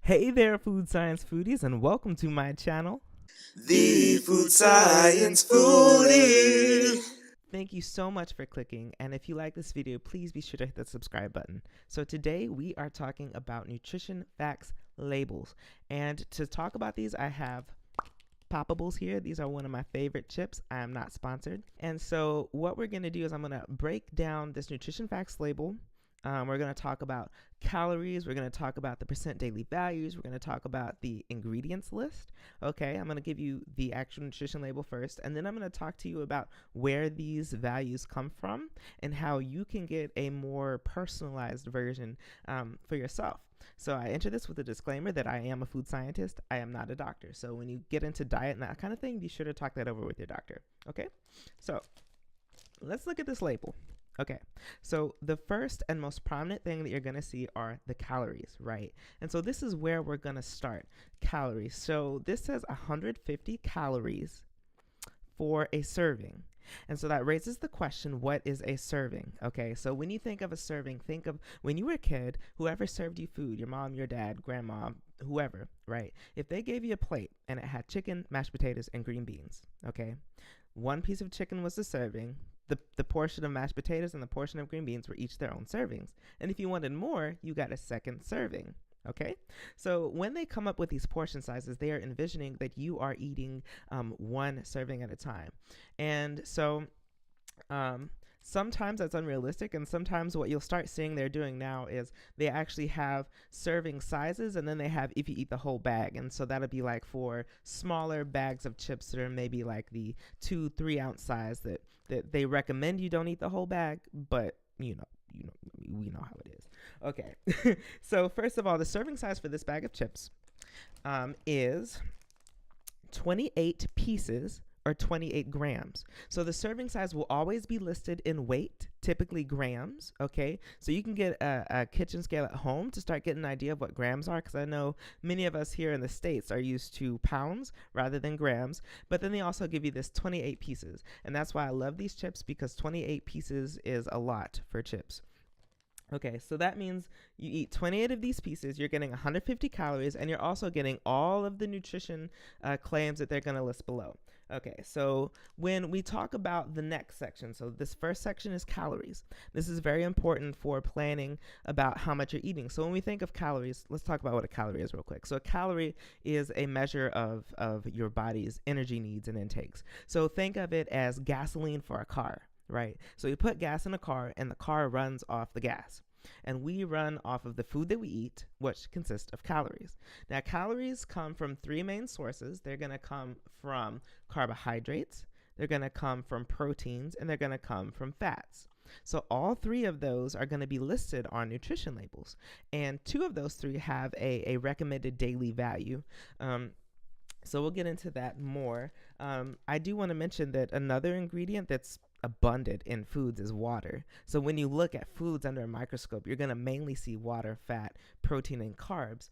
Hey there, food science foodies, and welcome to my channel. The Food Science Foodie. Thank you so much for clicking, and if you like this video, please be sure to hit the subscribe button. So today we are talking about nutrition facts labels, and to talk about these, I have Poppables here. These are one of my favorite chips. I am not sponsored. And so what we're going to do is I'm going to break down this nutrition facts label. We're going to talk about calories. We're going to talk about the percent daily values. We're going to talk about the ingredients list. Okay, I'm going to give you the actual nutrition label first, and then I'm going to talk to you about where these values come from and how you can get a more personalized version for yourself. So I enter this with a disclaimer that I am a food scientist. I am not a doctor. So when you get into diet and that kind of thing, be sure to talk that over with your doctor. Okay, so let's look at this label. Okay, so the first and most prominent thing that you're going to see are the calories, right? And so this is where we're going to start. Calories. So this says 150 calories for a serving. And so that raises the question, what is a serving? Okay, so when you think of a serving, think of when you were a kid, whoever served you food, your mom, your dad, grandma, whoever, right? If they gave you a plate and it had chicken, mashed potatoes, and green beans, okay? One piece of chicken was the serving. The portion of mashed potatoes and the portion of green beans were each their own servings. And if you wanted more, you got a second serving. Okay, so when they come up with these portion sizes, they are envisioning that you are eating one serving at a time. And so sometimes that's unrealistic, and sometimes what you'll start seeing they're doing now is they actually have serving sizes, and then they have if you eat the whole bag. And so that'll be like for smaller bags of chips that are maybe like the 2-3 ounce size that they recommend you don't eat the whole bag, but we know how it is. Okay, so first of all, the serving size for this bag of chips is 28 pieces or 28 grams. So the serving size will always be listed in weight, typically grams, okay? So you can get a kitchen scale at home to start getting an idea of what grams are, because I know many of us here in the States are used to pounds rather than grams, but then they also give you this 28 pieces. And that's why I love these chips, because 28 pieces is a lot for chips. Okay, so that means you eat 28 of these pieces, you're getting 150 calories, and you're also getting all of the nutrition claims that they're going to list below. Okay, so when we talk about the next section, so this first section is calories. This is very important for planning about how much you're eating. So when we think of calories, let's talk about what a calorie is real quick. So a calorie is a measure of your body's energy needs and intakes. So think of it as gasoline for a car. Right? So you put gas in a car and the car runs off the gas. And we run off of the food that we eat, which consists of calories. Now, calories come from three main sources. They're going to come from carbohydrates, they're going to come from proteins, and they're going to come from fats. So all three of those are going to be listed on nutrition labels. And two of those three have a recommended daily value. So we'll get into that more. I do want to mention that another ingredient that's abundant in foods is water. So when you look at foods under a microscope, you're going to mainly see water, fat, protein, and carbs.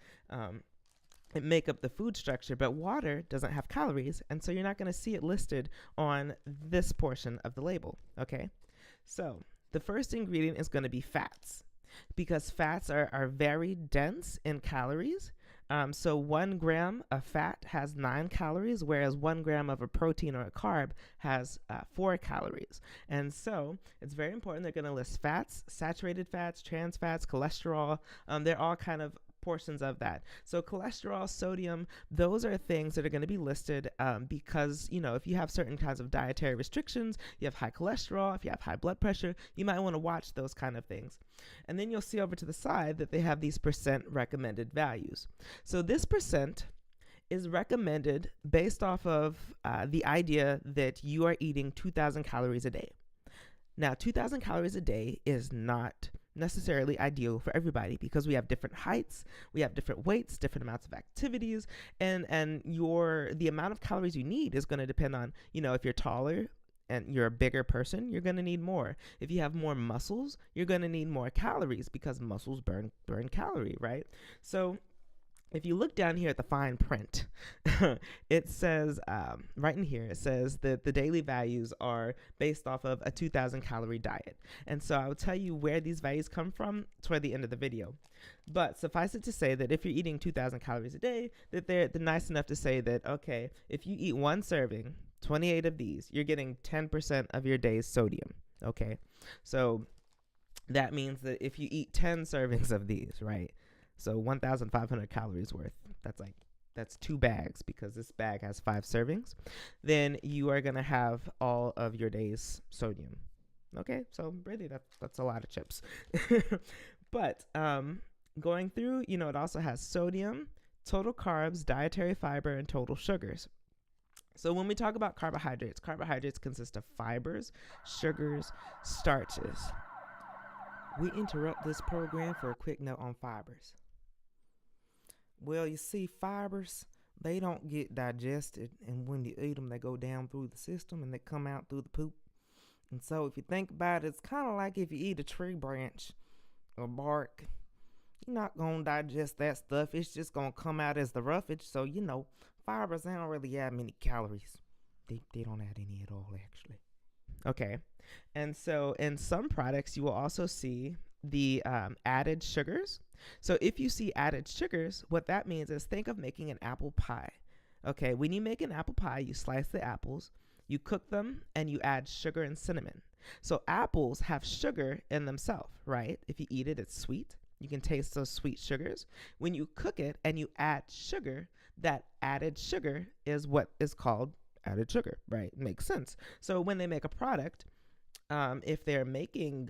It make up the food structure, but water doesn't have calories, and so you're not going to see it listed on this portion of the label. Okay, so the first ingredient is going to be fats, because fats are very dense in calories. So 1 gram of fat has 9 calories, whereas 1 gram of a protein or a carb has 4 calories. And so it's very important. They're going to list fats, saturated fats, trans fats, cholesterol. They're all kind of portions of that. So cholesterol, sodium, those are things that are going to be listed because, if you have certain kinds of dietary restrictions, you have high cholesterol, if you have high blood pressure, you might want to watch those kind of things. And then you'll see over to the side that they have these percent recommended values. So this percent is recommended based off of the idea that you are eating 2,000 calories a day. Now, 2,000 calories a day is not necessarily ideal for everybody, because we have different heights, we have different weights, different amounts of activities, and the amount of calories you need is going to depend on, if you're taller and you're a bigger person, you're going to need more. If you have more muscles, you're going to need more calories, because muscles burn calorie, right? So if you look down here at the fine print, it says right in here, it says that the daily values are based off of a 2,000 calorie diet. And so I will tell you where these values come from toward the end of the video. But suffice it to say that if you're eating 2,000 calories a day, that they're nice enough to say that, okay, if you eat one serving, 28 of these, you're getting 10% of your day's sodium. Okay, so that means that if you eat 10 servings of these, right? So 1,500 calories worth. That's 2 bags because this bag has 5 servings. Then you are gonna have all of your day's sodium. Okay, so really that's a lot of chips. But going through, it also has sodium, total carbs, dietary fiber, and total sugars. So when we talk about carbohydrates consist of fibers, sugars, starches. We interrupt this program for a quick note on fibers. Well, you see, fibers, they don't get digested, and when you eat them, they go down through the system and they come out through the poop. And so if you think about it, it's kind of like if you eat a tree branch or bark, you're not going to digest that stuff. It's just going to come out as the roughage. So, fibers, they don't really add many calories. They don't add any at all, actually. Okay. And so in some products, you will also see the added sugars. So if you see added sugars, what that means is think of making an apple pie. Okay, when you make an apple pie, you slice the apples, you cook them, and you add sugar and cinnamon. So apples have sugar in themselves, right? If you eat it, it's sweet. You can taste those sweet sugars. When you cook it and you add sugar, that added sugar is what is called added sugar, right? Makes sense. So when they make a product, if they're making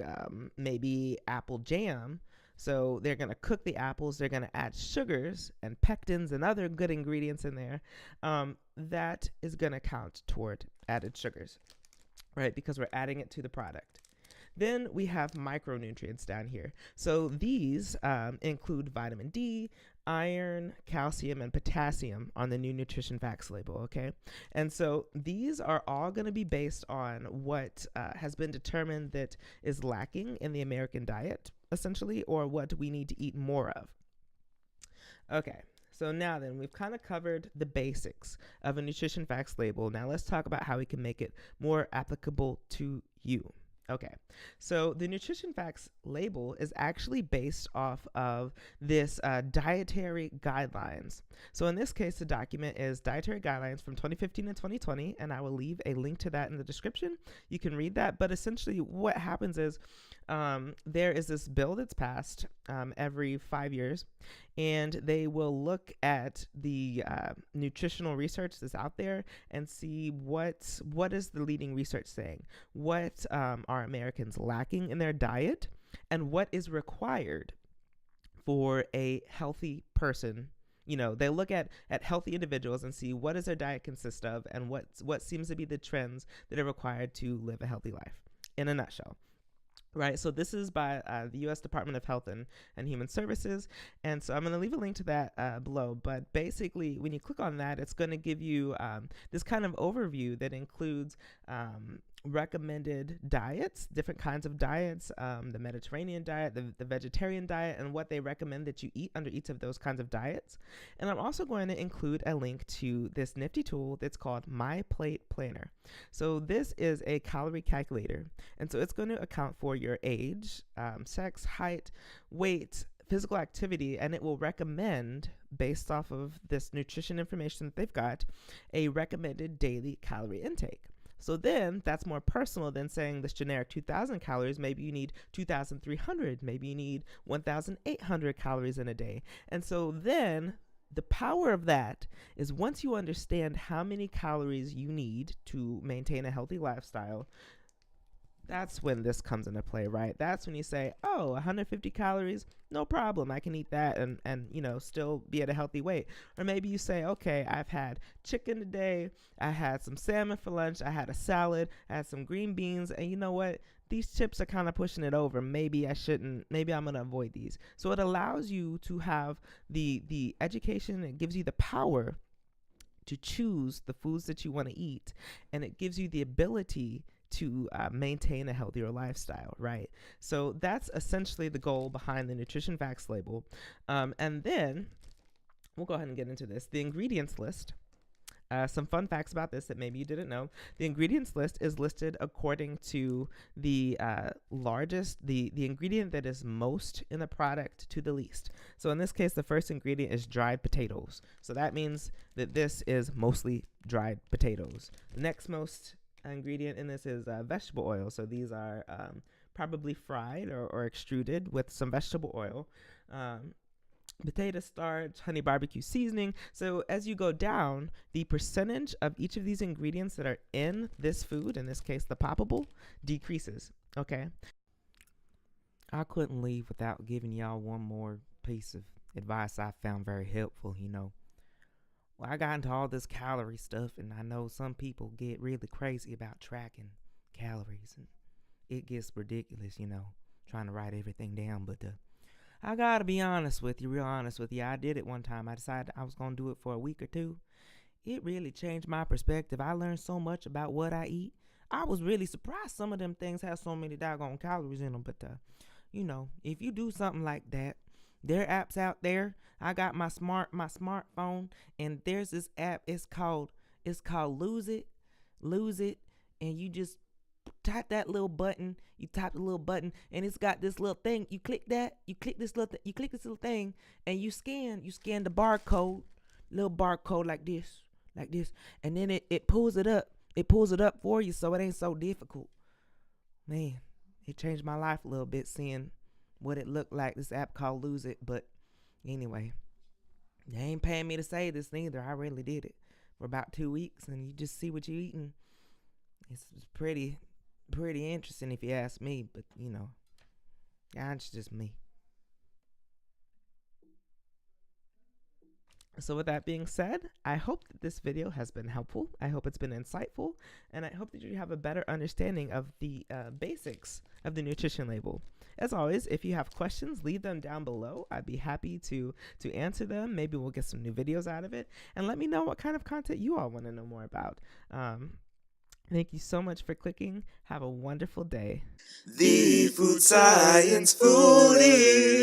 maybe apple jam, so they're going to cook the apples, they're going to add sugars and pectins and other good ingredients in there, that is going to count toward added sugars, right? Because we're adding it to the product. Then we have micronutrients down here. So these include vitamin D, iron, calcium, and potassium on the new nutrition facts label, okay? And so these are all going to be based on what has been determined that is lacking in the American diet, essentially, or what we need to eat more of. Okay, so now then, we've kind of covered the basics of a nutrition facts label. Now let's talk about how we can make it more applicable to you. Okay, so the nutrition facts label is actually based off of this dietary guidelines. So in this case, the document is dietary guidelines from 2015 and 2020, and I will leave a link to that in the description. You can read that, but essentially what happens is there is this bill that's passed every 5 years, and they will look at the nutritional research that's out there and see what is the leading research saying, what are Americans lacking in their diet, and what is required for a healthy person. They look at healthy individuals and see what does their diet consist of and what seems to be the trends that are required to live a healthy life in a nutshell. Right, so this is by the U.S. Department of Health and Human Services, and so I'm going to leave a link to that below, but basically when you click on that, it's going to give you this kind of overview that includes recommended diets, different kinds of diets, the Mediterranean diet, the vegetarian diet, and what they recommend that you eat under each of those kinds of diets. And I'm also going to include a link to this nifty tool that's called My Plate Planner. So this is a calorie calculator, and so it's going to account for your age, sex, height, weight, physical activity, and it will recommend, based off of this nutrition information that they've got, a recommended daily calorie intake. So then that's more personal than saying this generic 2,000 calories. Maybe you need 2,300. Maybe you need 1,800 calories in a day. And so then the power of that is once you understand how many calories you need to maintain a healthy lifestyle, that's when this comes into play, right? That's when you say, oh, 150 calories, no problem. I can eat that and still be at a healthy weight. Or maybe you say, okay, I've had chicken today. I had some salmon for lunch. I had a salad. I had some green beans. And you know what? These chips are kind of pushing it over. Maybe I shouldn't. Maybe I'm going to avoid these. So it allows you to have the education. It gives you the power to choose the foods that you want to eat. And it gives you the ability to maintain a healthier lifestyle, right? So that's essentially the goal behind the nutrition facts label. And then we'll go ahead and get into this. The ingredients list. Some fun facts about this that maybe you didn't know. The ingredients list is listed according to the the ingredient that is most in the product to the least. So in this case, the first ingredient is dried potatoes. So that means that this is mostly dried potatoes. The next most ingredient in this is vegetable oil. So these are probably fried or extruded with some vegetable oil. Potato starch, honey barbecue seasoning. So as you go down, the percentage of each of these ingredients that are in this food, in this case the poppable, decreases. Okay. I couldn't leave without giving y'all one more piece of advice I found very helpful. Well, I got into all this calorie stuff, and I know some people get really crazy about tracking calories, and it gets ridiculous, trying to write everything down. But I gotta be honest with you, real honest with you. I did it one time. I decided I was gonna do it for a week or two. It really changed my perspective. I learned so much about what I eat. I was really surprised some of them things have so many doggone calories in them. But if you do something like that, there are apps out there. I got my smartphone, and there's this app. It's called Lose It, and you just tap that little button. You tap the little button, and it's got this little thing. You click that. You click this little thing, and you scan the barcode, little barcode like this, and then it pulls it up. It pulls it up for you, so it ain't so difficult. Man, it changed my life a little bit seeing what it looked like. This app called Lose It, but anyway, they ain't paying me to say this neither. I really did it for about 2 weeks, and you just see what you eating. It's pretty interesting if you ask me, but that's just me. So with that being said, I hope that this video has been helpful. I hope it's been insightful, and I hope that you have a better understanding of the basics of the nutrition label. As always, if you have questions, leave them down below. I'd be happy to answer them. Maybe we'll get some new videos out of it, and let me know what kind of content you all want to know more about. Thank you so much for clicking. Have a wonderful day. The Food Science Foodie.